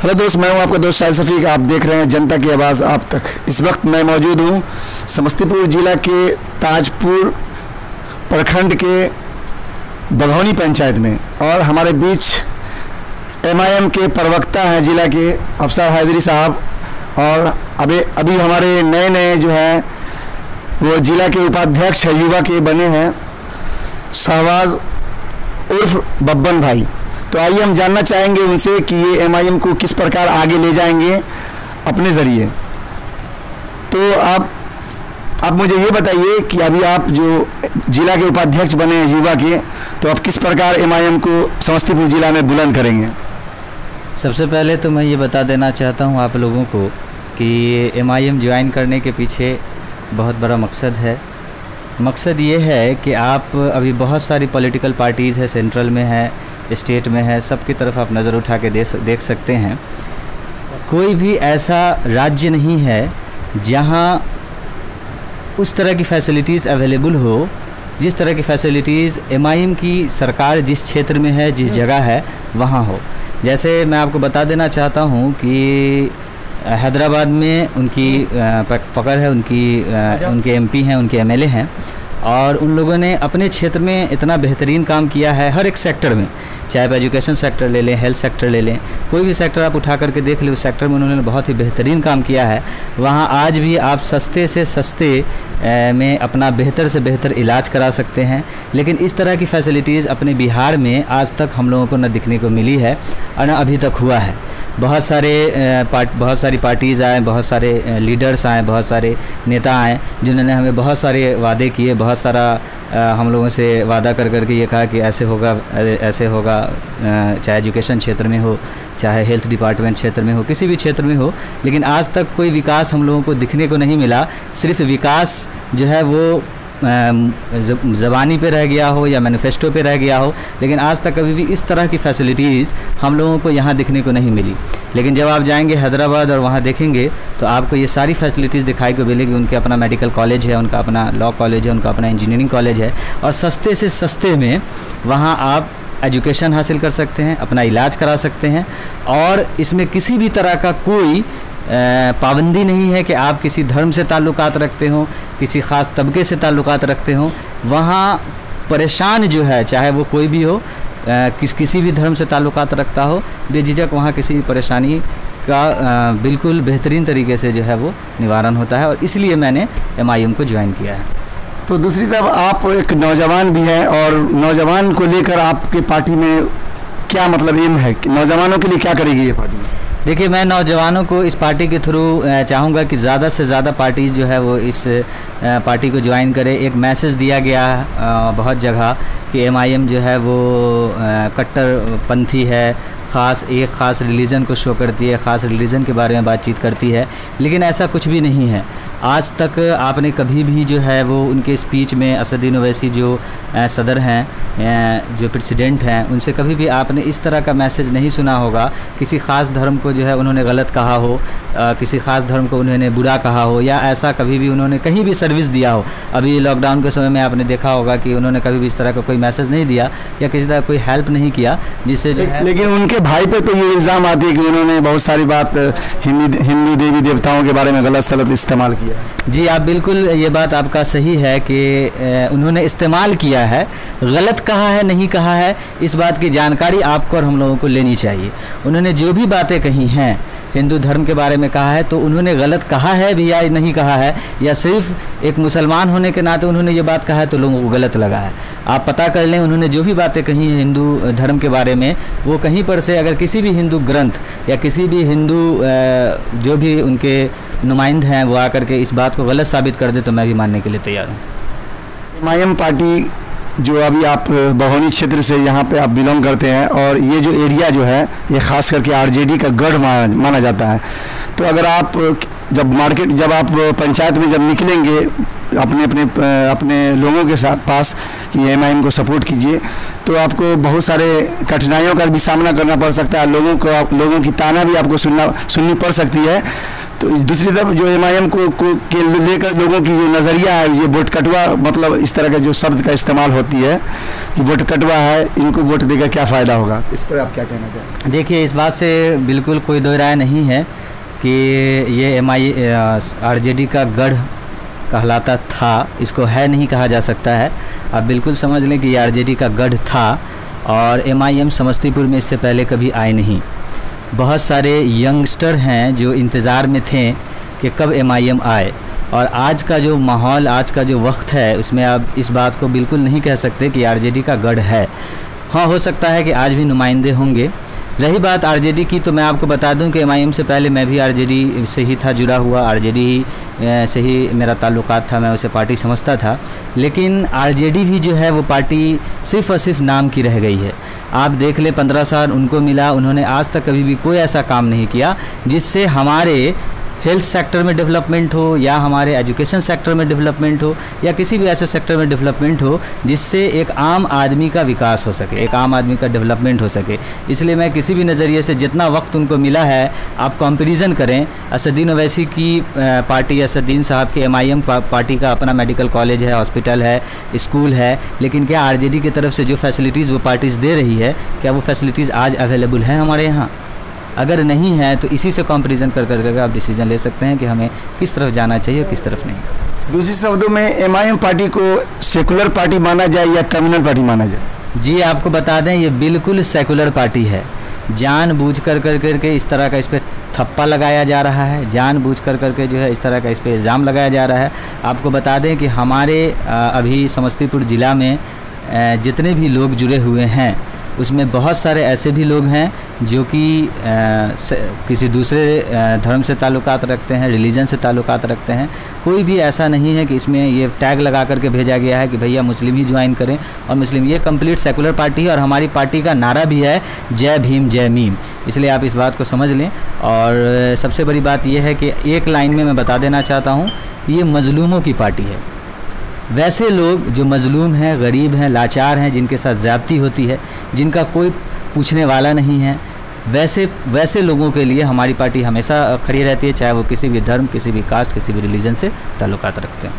Hello दोस्त, मैं हूं आपका दोस्त शाहिद शफीक। आप देख रहे हैं जनता की आवाज़ आप तक। इस वक्त मैं मौजूद हूं समस्तीपुर जिला के ताजपुर प्रखंड के बघौनी पंचायत में, और हमारे बीच एमआईएम के प्रवक्ता हैं जिला के अफसर हैदरी साहब, और अभी हमारे नए जो हैं वो जिला के उपाध्यक्ष युवा के बने हैं शहबाज उर्फ बब्बन भाई। तो आइए हम जानना चाहेंगे उनसे कि ये एमआईएम को किस प्रकार आगे ले जाएंगे अपने ज़रिए। तो आप मुझे ये बताइए कि अभी आप जो जिला के उपाध्यक्ष बने हैं युवा के, तो आप किस प्रकार एमआईएम को समस्तीपुर जिला में बुलंद करेंगे? सबसे पहले तो मैं ये बता देना चाहता हूँ आप लोगों को कि एमआईएम ज्वाइन करने के पीछे बहुत बड़ा मकसद है। मकसद ये है कि आप अभी बहुत सारी पॉलिटिकल पार्टीज़ है, सेंट्रल में है, स्टेट में है, सब की तरफ आप नज़र उठा के देख सकते हैं। कोई भी ऐसा राज्य नहीं है जहां उस तरह की फैसिलिटीज़ अवेलेबल हो जिस तरह की फैसिलिटीज़ एमआईएम की सरकार जिस क्षेत्र में है, जिस जगह है, वहां हो। जैसे मैं आपको बता देना चाहता हूं कि हैदराबाद में उनकी पकड़ है, उनके एमपी हैं, उनके एमएलए हैं, और उन लोगों ने अपने क्षेत्र में इतना बेहतरीन काम किया है। हर एक सेक्टर में, चाहे आप एजुकेशन सेक्टर ले लें, हेल्थ सेक्टर ले लें, कोई भी सेक्टर आप उठा करके देख लें, उस सेक्टर में उन्होंने बहुत ही बेहतरीन काम किया है। वहाँ आज भी आप सस्ते से सस्ते में अपना बेहतर से बेहतर इलाज करा सकते हैं। लेकिन इस तरह की फैसिलिटीज़ अपने बिहार में आज तक हम लोगों को न दिखने को मिली है और न अभी तक हुआ है। बहुत सारी पार्टीज़ आए, बहुत सारे लीडर्स आए, बहुत सारे नेता आए जिन्होंने हमें बहुत सारे वादे किए, बहुत सारा हम लोगों से वादा कर के ये कहा कि ऐसे होगा, चाहे एजुकेशन क्षेत्र में हो, चाहे हेल्थ डिपार्टमेंट क्षेत्र में हो, किसी भी क्षेत्र में हो। लेकिन आज तक कोई विकास हम लोगों को दिखने को नहीं मिला। सिर्फ विकास जो है वो ज़बानी पे रह गया हो या मैनिफेस्टो पे रह गया हो, लेकिन आज तक कभी भी इस तरह की फैसिलिटीज़ हम लोगों को यहाँ दिखने को नहीं मिली। लेकिन जब आप जाएंगे हैदराबाद और वहाँ देखेंगे तो आपको ये सारी फैसिलिटीज़ दिखाई को मिलेगी। उनके अपना मेडिकल कॉलेज है, उनका अपना लॉ कॉलेज है, उनका अपना इंजीनियरिंग कॉलेज है, और सस्ते से सस्ते में वहाँ आप एजुकेशन हासिल कर सकते हैं, अपना इलाज करा सकते हैं। और इसमें किसी भी तरह का कोई पाबंदी नहीं है कि आप किसी धर्म से ताल्लुकात रखते हो, किसी ख़ास तबके से ताल्लुकात रखते हो। वहाँ परेशान जो है, चाहे वो कोई भी हो, किसी भी धर्म से ताल्लुकात रखता हो, बेझिझक वहाँ किसी भी परेशानी का बिल्कुल बेहतरीन तरीके से जो है वो निवारण होता है। और इसलिए मैंने एमआईएम को ज्वाइन किया है। तो दूसरी तरफ आप एक नौजवान भी हैं, और नौजवान को लेकर आपके पार्टी में क्या मतलब एम है कि नौजवानों के लिए क्या करेगी ये पार्टी? देखिए, मैं नौजवानों को इस पार्टी के थ्रू चाहूँगा कि ज़्यादा से ज़्यादा पार्टीज़ जो है वो इस पार्टी को ज्वाइन करें। एक मैसेज दिया गया बहुत जगह कि एमआईएम जो है वो कट्टरपंथी है, एक ख़ास रिलीजन को शो करती है, ख़ास रिलीजन के बारे में बातचीत करती है। लेकिन ऐसा कुछ भी नहीं है। आज तक आपने कभी भी जो है वो उनके स्पीच में असदुद्दीन ओवैसी जो सदर हैं, जो प्रेसिडेंट हैं, उनसे कभी भी आपने इस तरह का मैसेज नहीं सुना होगा। किसी ख़ास धर्म को जो है उन्होंने गलत कहा हो, किसी ख़ास धर्म को उन्होंने बुरा कहा हो, या ऐसा कभी भी उन्होंने कहीं भी सर्विस दिया हो। अभी लॉकडाउन के समय में आपने देखा होगा कि उन्होंने कभी भी इस तरह का कोई मैसेज नहीं दिया या किसी तरह कोई हेल्प नहीं किया, जिससे लेकिन उनके भाई पे तो ये इल्ज़ाम आती है कि उन्होंने बहुत सारी बात हिंदू देवी देवताओं के बारे में गलत सलत इस्तेमाल किया। जी, आप बिल्कुल, ये बात आपका सही है कि उन्होंने इस्तेमाल किया है। गलत कहा है, नहीं कहा है, इस बात की जानकारी आपको और हम लोगों को लेनी चाहिए। उन्होंने जो भी बातें कही हैं हिंदू धर्म के बारे में कहा है, तो उन्होंने गलत कहा है भी या नहीं कहा है, या सिर्फ एक मुसलमान होने के नाते उन्होंने ये बात कहा है तो लोगों को गलत लगा है। आप पता कर लें, उन्होंने जो भी बातें कही हैं हिंदू धर्म के बारे में, वो कहीं पर से अगर किसी भी हिंदू ग्रंथ या किसी भी हिंदू जो भी उनके नुमाइंद हैं वो आकर के इस बात को गलत साबित कर दे, तो मैं भी मानने के लिए तैयार हूँ। एमआईएम पार्टी जो अभी आप बघौनी क्षेत्र से यहाँ पे आप बिलोंग करते हैं, और ये जो एरिया जो है ये ख़ास करके आरजेडी का गढ़ माना जाता है। तो अगर आप जब आप पंचायत में जब निकलेंगे अपने लोगों के साथ पास कि एमआईएम को सपोर्ट कीजिए, तो आपको बहुत सारे कठिनाइयों का भी सामना करना पड़ सकता है। लोगों की ताना भी आपको सुननी पड़ सकती है। तो दूसरी तरफ जो MIM को के लेकर लोगों की जो नज़रिया है, ये वोट कटवा, मतलब इस तरह का जो शब्द का इस्तेमाल होती है कि वोट कटवा है, इनको वोट देकर क्या फ़ायदा होगा, इस पर आप क्या कहना चाहेंगे? देखिए, इस बात से बिल्कुल कोई दो राय नहीं है कि ये RJD का गढ़ कहलाता था, इसको है नहीं कहा जा सकता है। आप बिल्कुल समझ लें कि ये RJD का गढ़ था और MIM समस्तीपुर में इससे पहले कभी आए नहीं। बहुत सारे यंगस्टर हैं जो इंतज़ार में थे कि कब MIM आए, और आज का जो माहौल, आज का जो वक्त है, उसमें आप इस बात को बिल्कुल नहीं कह सकते कि RJD का गढ़ है। हाँ, हो सकता है कि आज भी नुमाइंदे होंगे। रही बात RJD की, तो मैं आपको बता दूं कि MIM से पहले मैं भी RJD से ही था जुड़ा हुआ, RJD से ही मेरा ताल्लुकात था, मैं उसे पार्टी समझता था। लेकिन RJD भी जो है वो पार्टी सिर्फ़ और सिर्फ नाम की रह गई है। आप देख ले, 15 साल उनको मिला, उन्होंने आज तक कभी भी कोई ऐसा काम नहीं किया जिससे हमारे हेल्थ सेक्टर में डेवलपमेंट हो, या हमारे एजुकेशन सेक्टर में डेवलपमेंट हो, या किसी भी ऐसे सेक्टर में डेवलपमेंट हो जिससे एक आम आदमी का विकास हो सके, एक आम आदमी का डेवलपमेंट हो सके। इसलिए मैं किसी भी नज़रिए से जितना वक्त उनको मिला है, आप कंपैरिजन करें असदुद्दीन ओवैसी की पार्टी, असदुद्दीन साहब के MIM पार्टी का अपना मेडिकल कॉलेज है, हॉस्पिटल है, स्कूल है, लेकिन क्या RJD की तरफ से जो फैसिलिटीज़ वो पार्टीज़ दे रही है, क्या वो फैसिलिटीज़ आज अवेलेबल है हमारे यहाँ? अगर नहीं है तो इसी से कंपैरिजन कर कर आप डिसीजन ले सकते हैं कि हमें किस तरफ जाना चाहिए और किस तरफ नहीं। दूसरे शब्दों में MIM पार्टी को सेकुलर पार्टी माना जाए या कम्युनल पार्टी माना जाए? जी, आपको बता दें, ये बिल्कुल सेकुलर पार्टी है। जानबूझ कर के इस तरह का इस पर थप्पा लगाया जा रहा है, जानबूझ कर के जो है इस तरह का इस पर इल्ज़ाम लगाया जा रहा है। आपको बता दें कि हमारे अभी समस्तीपुर ज़िला में जितने भी लोग जुड़े हुए हैं, उसमें बहुत सारे ऐसे भी लोग हैं जो कि किसी दूसरे धर्म से ताल्लुकात रखते हैं, रिलीजन से ताल्लुकात रखते हैं। कोई भी ऐसा नहीं है कि इसमें ये टैग लगा करके भेजा गया है कि भैया मुस्लिम ही ज्वाइन करें और मुस्लिम। ये कंप्लीट सेकुलर पार्टी है और हमारी पार्टी का नारा भी है जय भीम जय मीम, इसलिए आप इस बात को समझ लें। और सबसे बड़ी बात यह है कि एक लाइन में मैं बता देना चाहता हूँ, ये मज़लूमों की पार्टी है। वैसे लोग जो मज़लूम हैं, गरीब हैं, लाचार हैं, जिनके साथ ज़्यादती होती है, जिनका कोई पूछने वाला नहीं है, वैसे लोगों के लिए हमारी पार्टी हमेशा खड़ी रहती है, चाहे वो किसी भी धर्म, किसी भी कास्ट, किसी भी रिलीजन से ताल्लुकात रखते हैं।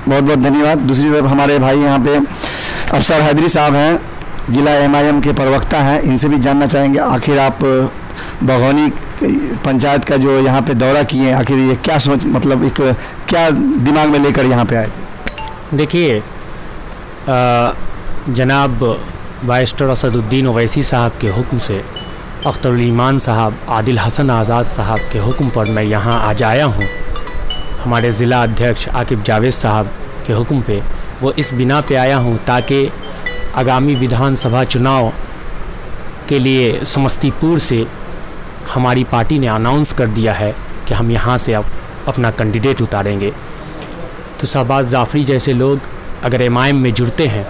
बहुत धन्यवाद। दूसरी तरफ हमारे भाई यहाँ पे अफसर हैदरी साहब हैं, जिला MIM के प्रवक्ता हैं, इनसे भी जानना चाहेंगे आखिर आप बघौनी पंचायत का जो यहाँ पे दौरा किए, आखिर ये क्या सोच, मतलब एक क्या दिमाग में लेकर यहाँ पे आए थे? देखिए, जनाब बारिस्टर असदुद्दीन ओवैसी साहब के हुक्म से, अख्तरुल ईमान साहब, आदिल हसन आज़ाद साहब के हुक्म पर मैं यहाँ आज आया हूँ। हमारे ज़िला अध्यक्ष आकिब जावेद साहब के हुक्म पे, वो इस बिना पे आया हूँ ताकि आगामी विधानसभा चुनाव के लिए समस्तीपुर से हमारी पार्टी ने अनाउंस कर दिया है कि हम यहाँ से अब अपना कैंडिडेट उतारेंगे। तो शहबाज जाफरी जैसे लोग अगर MIM में जुड़ते हैं,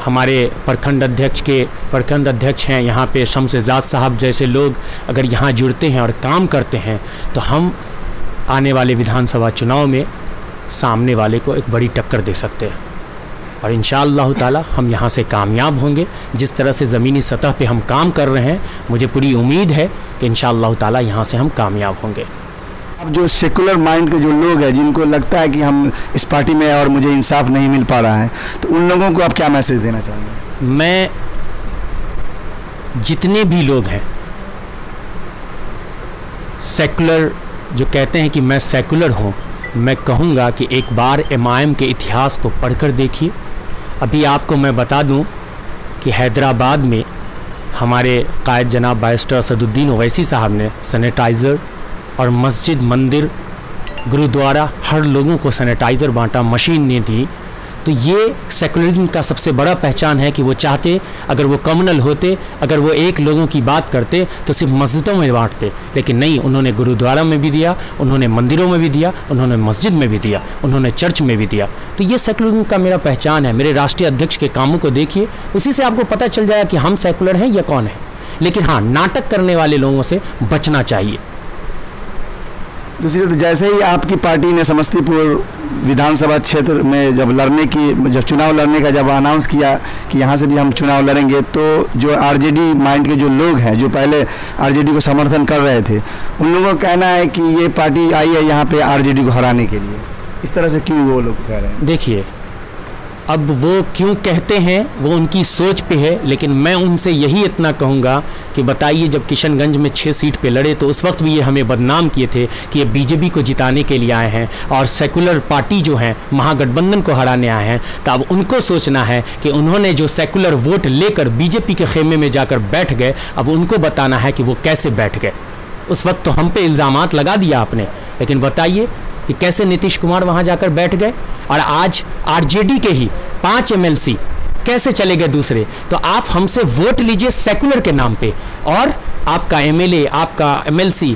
हमारे प्रखंड अध्यक्ष हैं यहाँ पे शमशेजाद साहब जैसे लोग अगर यहाँ जुड़ते हैं और काम करते हैं, तो हम आने वाले विधानसभा चुनाव में सामने वाले को एक बड़ी टक्कर दे सकते हैं और इंशाअल्लाह ताला हम यहाँ से कामयाब होंगे। जिस तरह से ज़मीनी सतह पे हम काम कर रहे हैं, मुझे पूरी उम्मीद है कि इंशाअल्लाह ताला यहाँ से हम कामयाब होंगे। अब जो सेकुलर माइंड के जो लोग हैं, जिनको लगता है कि हम इस पार्टी में और मुझे इंसाफ नहीं मिल पा रहा है, तो उन लोगों को आप क्या मैसेज देना चाहेंगे? मैं जितने भी लोग हैं सेकुलर, जो कहते हैं कि मैं सेकुलर हूँ, मैं कहूँगा कि एक बार MIM के इतिहास को पढ़कर देखिए। अभी आपको मैं बता दूं कि हैदराबाद में हमारे कायद जनाब बारिस्टर असदुद्दीन ओवैसी साहब ने सैनिटाइज़र और मस्जिद, मंदिर, गुरुद्वारा, हर लोगों को सैनिटाइज़र बांटा, मशीन ने दी। तो ये सेकुलरिज्म का सबसे बड़ा पहचान है कि वो चाहते, अगर वो कम्युनल होते, अगर वो एक लोगों की बात करते तो सिर्फ मस्जिदों में बांटते, लेकिन नहीं, उन्होंने गुरुद्वारा में भी दिया, उन्होंने मंदिरों में भी दिया, उन्होंने मस्जिद में भी दिया, उन्होंने चर्च में भी दिया। तो ये सेकुलरिज्म का मेरा पहचान है। मेरे राष्ट्रीय अध्यक्ष के कामों को देखिए, उसी से आपको पता चल जाएगा कि हम सेकुलर हैं या कौन है। लेकिन हाँ, नाटक करने वाले लोगों से बचना चाहिए। दूसरी तो जैसे ही आपकी पार्टी ने समस्तीपुर विधानसभा क्षेत्र में जब चुनाव लड़ने का जब अनाउंस किया कि यहाँ से भी हम चुनाव लड़ेंगे, तो जो आरजेडी माइंड के जो लोग हैं जो पहले आरजेडी को समर्थन कर रहे थे, उन लोगों का कहना है कि ये पार्टी आई है यहाँ पे आरजेडी को हराने के लिए। इस तरह से क्यों वो लोग कह रहे हैं? देखिए, अब वो क्यों कहते हैं वो उनकी सोच पे है, लेकिन मैं उनसे यही इतना कहूँगा कि बताइए, जब किशनगंज में 6 सीट पे लड़े तो उस वक्त भी ये हमें बदनाम किए थे कि ये बीजेपी को जिताने के लिए आए हैं और सेकुलर पार्टी जो है महागठबंधन को हराने आए हैं। तो अब उनको सोचना है कि उन्होंने जो सेकुलर वोट लेकर बीजेपी के खेमे में जाकर बैठ गए, अब उनको बताना है कि वो कैसे बैठ गए। उस वक्त तो हम पे इल्ज़ामात लगा दिया आपने, लेकिन बताइए कि कैसे नीतीश कुमार वहाँ जाकर बैठ गए और आज आरजेडी के ही 5 MLC कैसे चले गए दूसरे। तो आप हमसे वोट लीजिए सेकुलर के नाम पे और आपका MLA, आपका MLC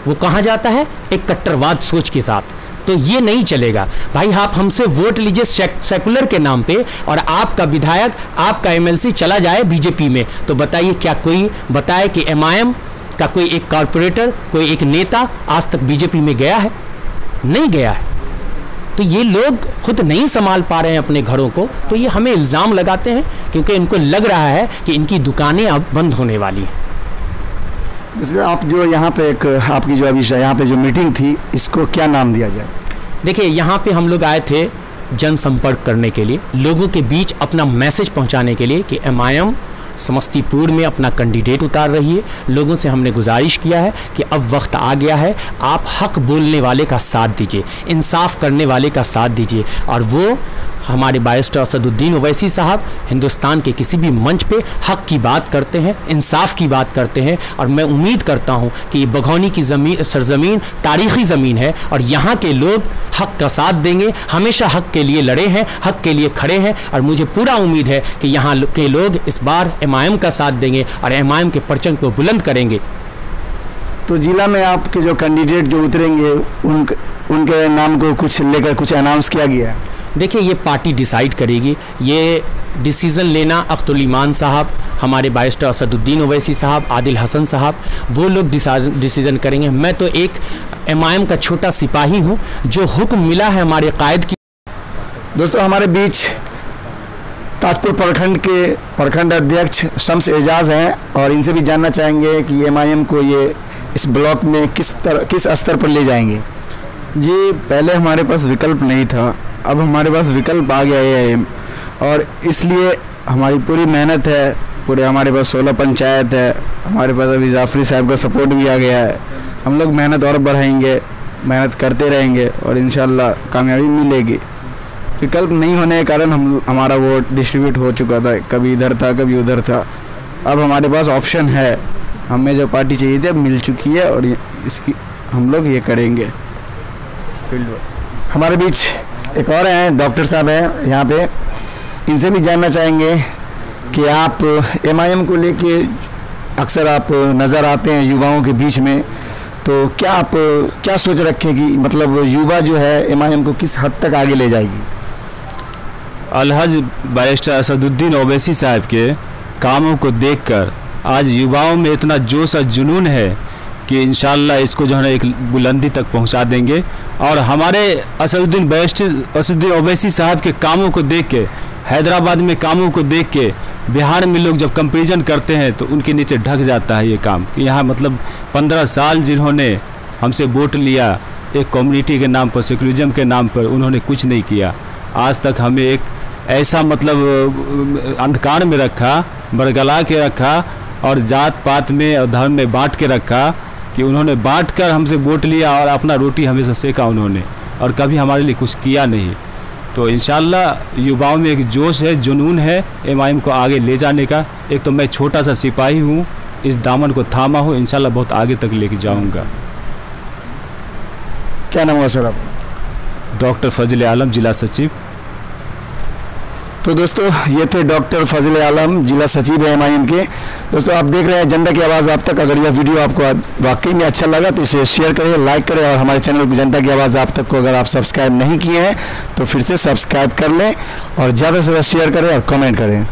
वो कहाँ जाता है? एक कट्टरवाद सोच के साथ। तो ये नहीं चलेगा भाई। आप हमसे वोट लीजिए सेकुलर के नाम पे और आपका विधायक, आपका MLC चला जाए बीजेपी में, तो बताइए क्या कोई बताए कि MIM का कोई एक कॉरपोरेटर, कोई एक नेता आज तक बीजेपी में गया है? नहीं गया है। तो ये लोग खुद नहीं संभाल पा रहे हैं अपने घरों को, तो ये हमें इल्ज़ाम लगाते हैं क्योंकि इनको लग रहा है कि इनकी दुकानें अब बंद होने वाली हैं। आप जो यहाँ पे एक आपकी जो अभी यहाँ पे जो मीटिंग थी, इसको क्या नाम दिया जाए? देखिए, यहाँ पे हम लोग आए थे जनसंपर्क करने के लिए, लोगों के बीच अपना मैसेज पहुँचाने के लिए कि MIM समस्तीपुर में अपना कैंडिडेट उतार रही है। लोगों से हमने गुजारिश किया है कि अब वक्त आ गया है, आप हक बोलने वाले का साथ दीजिए, इंसाफ करने वाले का साथ दीजिए। और वो हमारे बैरिस्टर असदुद्दीन ओवैसी साहब हिंदुस्तान के किसी भी मंच पे हक की बात करते हैं, इंसाफ की बात करते हैं। और मैं उम्मीद करता हूं कि ये बघौनी की सरजमीन तारीख़ी ज़मीन है और यहाँ के लोग हक का साथ देंगे, हमेशा हक के लिए लड़े हैं, हक के लिए खड़े हैं। और मुझे पूरा उम्मीद है कि यहाँ के लोग इस बार MIM का साथ देंगे और MIM के परचम को बुलंद करेंगे। तो जिला में आपके जो कैंडिडेट जो उतरेंगे उनके नाम को कुछ लेकर कुछ अनाउंस किया गया है? देखिए, ये पार्टी डिसाइड करेगी। ये डिसीज़न लेना अख्तुल ईमान साहब, हमारे बैरिस्टर असदुद्दीन ओवैसी साहब, आदिल हसन साहब, वो लोग डिसीज़न करेंगे। मैं तो एक MIM का छोटा सिपाही हूँ जो हुक्म मिला है हमारे कायद की। दोस्तों, हमारे बीच ताजपुर प्रखंड के प्रखंड अध्यक्ष शम्स एजाज हैं और इनसे भी जानना चाहेंगे कि MIM को ये इस ब्लॉक में किस स्तर पर ले जाएंगे। जी, पहले हमारे पास विकल्प नहीं था, अब हमारे पास विकल्प आ गया है और इसलिए हमारी पूरी मेहनत है। पूरे हमारे पास 16 पंचायत है, हमारे पास अभी जाफरी साहब का सपोर्ट भी आ गया है। हम लोग मेहनत और बढ़ाएंगे, मेहनत करते रहेंगे और इंशाल्लाह कामयाबी मिलेगी। विकल्प नहीं होने के कारण हमारा वोट डिस्ट्रीब्यूट हो चुका था, कभी इधर था कभी उधर था। अब हमारे पास ऑप्शन है, हमें जो पार्टी चाहिए थी अब मिल चुकी है और इसकी हम लोग ये करेंगे। हमारे बीच एक और हैं, डॉक्टर साहब हैं यहाँ पे, इनसे भी जानना चाहेंगे कि आप MIM को लेके अक्सर आप नज़र आते हैं युवाओं के बीच में, तो क्या सोच रखे कि मतलब युवा जो है MIM को किस हद तक आगे ले जाएगी? अलहज बैरिस्टर असदुद्दीन ओवैसी साहब के कामों को देखकर आज युवाओं में इतना जोश और जुनून है कि इंशाल्लाह इसको जो है एक बुलंदी तक पहुंचा देंगे। और हमारे असदुद्दीन ओवैसी साहब के कामों को देख के, हैदराबाद में कामों को देख के बिहार में लोग जब कंपैरिजन करते हैं तो उनके नीचे ढक जाता है ये काम। यहाँ मतलब 15 साल जिन्होंने हमसे वोट लिया एक कम्युनिटी के नाम पर, सेकुलरिज्म के नाम पर, उन्होंने कुछ नहीं किया। आज तक हमें एक ऐसा मतलब अंधकार में रखा, बरगला के रखा और जात पात में और धर्म में बांट के रखा कि उन्होंने बांट कर हमसे वोट लिया और अपना रोटी हमेशा सेका उन्होंने, और कभी हमारे लिए कुछ किया नहीं। तो इंशाल्लाह युवाओं में एक जोश है, जुनून है MIM को आगे ले जाने का। एक तो मैं छोटा सा सिपाही हूँ, इस दामन को थामा हूँ, इंशाल्लाह बहुत आगे तक लेके जाऊँगा। क्या नाम हुआ सर आप? डॉक्टर फजल आलम, जिला सचिव। तो दोस्तों, ये थे डॉक्टर फजल आलम, जिला सचिव है MIM के। दोस्तों, आप देख रहे हैं जनता की आवाज़ आप तक। अगर यह वीडियो आपको वाकई में अच्छा लगा तो इसे शेयर करें, लाइक करें और हमारे चैनल जनता की आवाज़ आप तक को अगर आप सब्सक्राइब नहीं किए हैं तो फिर से सब्सक्राइब कर लें और ज़्यादा से ज़्यादा शेयर करें और कमेंट करें।